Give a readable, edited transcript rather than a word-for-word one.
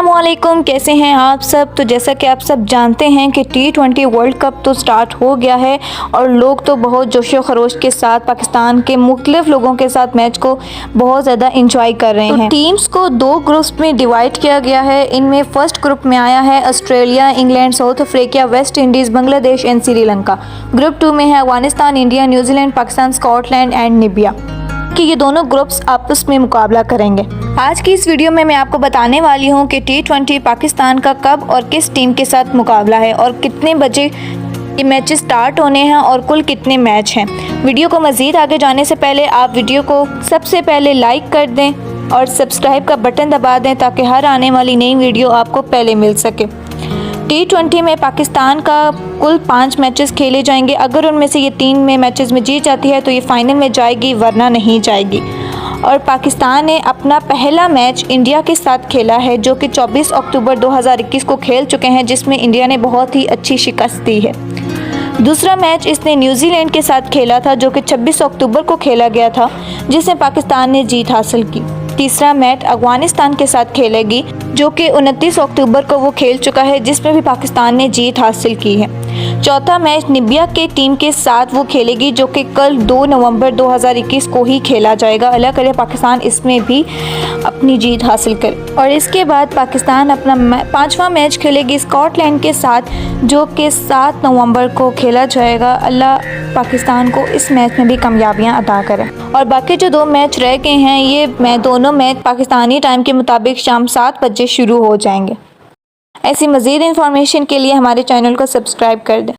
अस्सलामुअलैकुम, कैसे हैं आप सब। तो जैसा कि आप सब जानते हैं कि T20 वर्ल्ड कप तो स्टार्ट हो गया है और लोग तो बहुत जोशो खरोश के साथ पाकिस्तान के मुख्तलिफ लोगों के साथ मैच को बहुत ज़्यादा इंजॉय कर रहे हैं। टीम्स को दो ग्रुप्स में डिवाइड किया गया है। इनमें फर्स्ट ग्रुप में आया है Australia, England, south Africa, West Indies, Bangladesh and Sri Lanka. Group 2 में है Afghanistan, India, New Zealand, Pakistan, Scotland and Namibia कि ये दोनों ग्रुप्स आपस में मुकाबला करेंगे। आज की इस वीडियो में मैं आपको बताने वाली हूँ कि T20 पाकिस्तान का कब और किस टीम के साथ मुकाबला है और कितने बजे ये मैचेस स्टार्ट होने हैं और कुल कितने मैच हैं। वीडियो को मज़ीद आगे जाने से पहले आप वीडियो को सबसे पहले लाइक कर दें और सब्सक्राइब का बटन दबा दें ताकि हर आने वाली नई वीडियो आपको पहले मिल सके। T20 में पाकिस्तान का कुल 5 मैचेस खेले जाएंगे। अगर उनमें से ये 3 में मैचेस में जीत जाती है तो ये फाइनल में जाएगी, वरना नहीं जाएगी। और पाकिस्तान ने अपना पहला मैच इंडिया के साथ खेला है जो कि 24 अक्टूबर 2021 को खेल चुके हैं, जिसमें इंडिया ने बहुत ही अच्छी शिकस्त दी है। दूसरा मैच इसने न्यूजीलैंड के साथ खेला था जो कि 26 अक्टूबर को खेला गया था, जिसमें पाकिस्तान ने जीत हासिल की। तीसरा मैच अफगानिस्तान के साथ खेलेगी जो कि 29 अक्टूबर को वो खेल चुका है, जिसमें भी पाकिस्तान ने जीत हासिल की है। चौथा मैच नामीबिया के टीम के साथ वो खेलेगी जो कि कल 2 नवंबर 2021 को ही खेला जाएगा। अल्लाह करे पाकिस्तान इसमें भी अपनी जीत हासिल करे। और इसके बाद पाकिस्तान अपना 5वां मैच खेलेगी स्कॉटलैंड के साथ जो कि 7 नवंबर को खेला जाएगा। अल्लाह पाकिस्तान को इस मैच में भी कामयाबियाँ अता करें। और बाकी जो 2 मैच रह गए हैं ये दोनों मैच पाकिस्तानी टाइम के मुताबिक शाम 7 बजे शुरू हो जाएंगे। ऐसी मज़ीद इन्फॉर्मेशन के लिए हमारे चैनल को सब्सक्राइब कर दें।